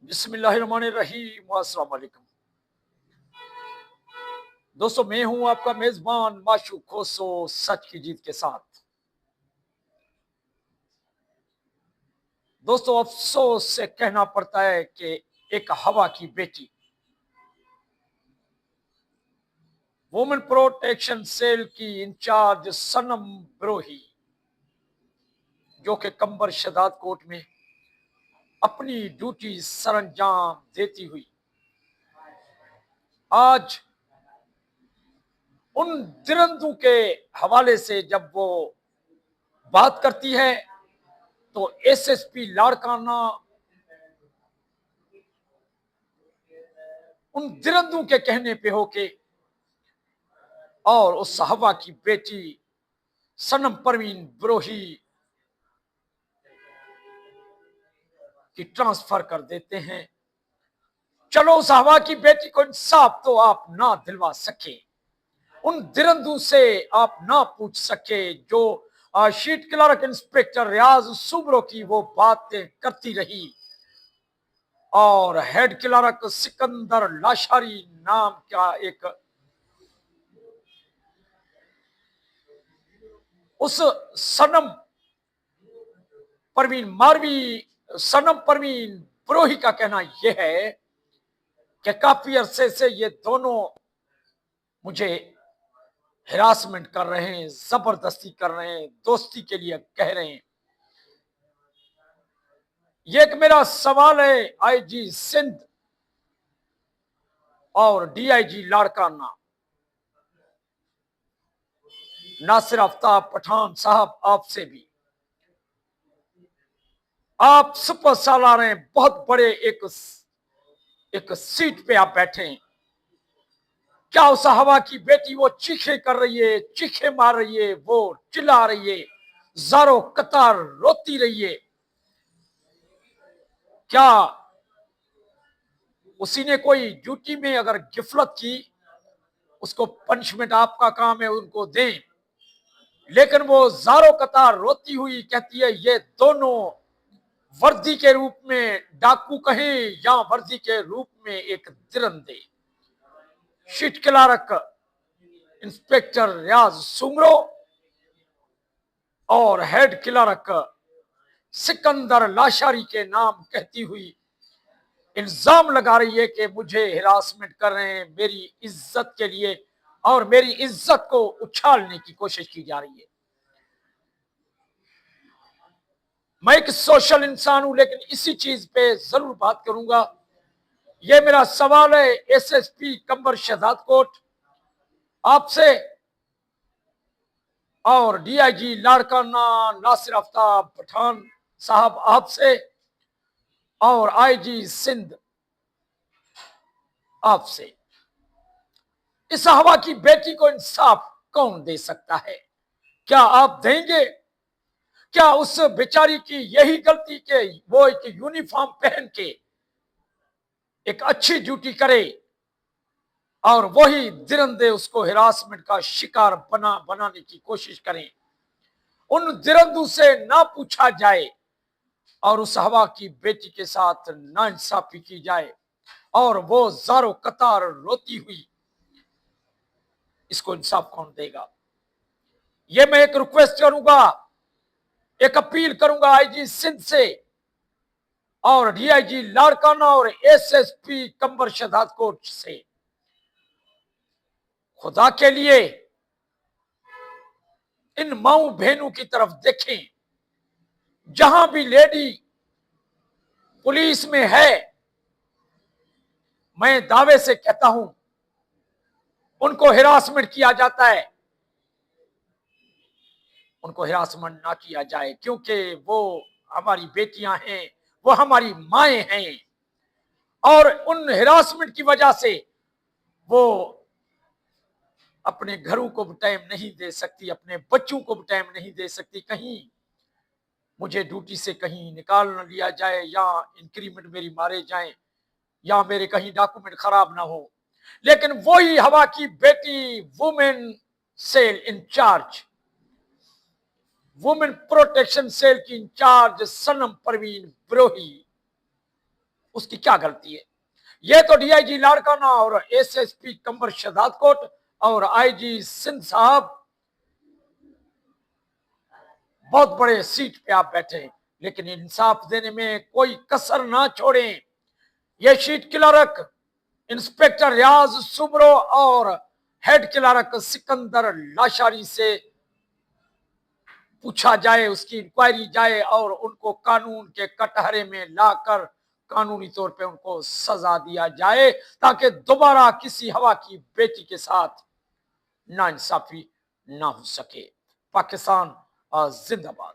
बिस्मिल्लाहिर्रहमानिर्रहीम। अस्सलाम वालेकुम दोस्तों, मैं हूं आपका मेजबान माशूक खोसो सच की जीत के साथ। दोस्तों, अफसोस से कहना पड़ता है कि एक हवा की बेटी वुमेन प्रोटेक्शन सेल की इंचार्ज सनम ब्रोही, जो कि कंबर शदाद कोर्ट में अपनी ड्यूटी सरंजाम देती हुई आज उन दिरंदों के हवाले से जब वो बात करती है तो एसएसपी लाड़काना उन दिरंदों के कहने पे होके और उस हवा की बेटी सनम परवीन ब्रोही की ट्रांसफर कर देते हैं। चलो, उस हवा की बेटी को इंसाफ तो आप ना दिलवा सके, उन दिरंदों से आप ना पूछ सके जो शीट क्लर्क इंस्पेक्टर रियाज सुब्रो की वो बातें करती रही और हेड क्लर्क सिकंदर लाशारी नाम का एक उस सनम परवीन मारवी सनम परवीन ब्रोही का कहना यह है कि काफी अरसे से ये दोनों मुझे हिरासमेंट कर रहे हैं, जबरदस्ती कर रहे हैं, दोस्ती के लिए कह रहे हैं। ये एक मेरा सवाल है आईजी सिंध और डीआईजी लाड़काना नासिर आफ्ताब पठान साहब, आपसे भी। आप सुपर सालार हैं, बहुत बड़े एक सीट पे आप बैठे हैं। क्या उस हवा की बेटी वो चीखे कर रही है, चीखे मार रही है, वो चिल्ला रही है, जारो कतार रोती रही है? क्या उसी ने कोई ड्यूटी में अगर गिफलत की, उसको पनिशमेंट आपका काम है उनको दें, लेकिन वो जारो कतार रोती हुई कहती है ये दोनों वर्दी के रूप में डाकू कहें या वर्दी के रूप में एक दिरंदे, शीट क्लर्क इंस्पेक्टर रियाज सुमरो और हेड क्लर्क सिकंदर लाशारी के नाम कहती हुई इल्जाम लगा रही है कि मुझे हिरासमेंट कर रहे हैं, मेरी इज्जत के लिए, और मेरी इज्जत को उछालने की कोशिश की जा रही है। मैं एक सोशल इंसान हूं, लेकिन इसी चीज पे जरूर बात करूंगा। यह मेरा सवाल है एसएसपी कंबर शहजाद कोट आपसे और डीआईजी लाड़काना नासिर आफ्ताब पठान साहब आपसे और आईजी सिंध आपसे। इस हवा की बेटी को इंसाफ कौन दे सकता है? क्या आप देंगे? क्या उस बेचारी की यही गलती के वो एक यूनिफॉर्म पहन के एक अच्छी ड्यूटी करे और वही दिरंदे उसको हिरासमेंट का शिकार बनाने की कोशिश करें? उन दिरंदों से ना पूछा जाए और उस हवा की बेटी के साथ नाइंसाफी की जाए और वो जारो कतार रोती हुई, इसको इंसाफ कौन देगा? ये मैं एक रिक्वेस्ट करूंगा, एक अपील करूंगा आईजी सिंध से और डीआईजी लाड़काना और एसएसपी कंबर शहजाद कोट से। खुदा के लिए इन माऊ बहनों की तरफ देखें। जहां भी लेडी पुलिस में है, मैं दावे से कहता हूं उनको हिरासमेंट किया जाता है। उनको हिरासमेंट ना किया जाए, क्योंकि वो हमारी बेटियां हैं, वो हमारी माएं हैं, और उन हिरासमेंट की वजह से वो अपने घरों को भी टाइम नहीं दे सकती, अपने बच्चों को भी टाइम नहीं दे सकती। कहीं मुझे ड्यूटी से कहीं निकाल न लिया जाए, या इंक्रीमेंट मेरी मारे जाए, या मेरे कहीं डॉक्यूमेंट खराब ना हो। लेकिन वही हवा की बेटी women cell incharge, women protection cell की इंचार्ज सनम परवीन ब्रोही उसकी क्या गलती है? ये तो डीआईजी लाड़काना और एसएसपी कंवर शहजाद कोट और आईजी सिंध साहब बहुत बड़े सीट पे आप बैठे हैं, लेकिन इंसाफ देने में कोई कसर ना छोड़ें। ये शीट क्लर्क इंस्पेक्टर रियाज सुब्रो और हेड क्लर्क सिकंदर लाशारी से पूछा जाए, उसकी इंक्वायरी जाए और उनको कानून के कटहरे में लाकर कानूनी तौर पे उनको सजा दिया जाए, ताकि दोबारा किसी हवा की बेटी के साथ नाइंसाफी ना हो सके। पाकिस्तान जिंदाबाद।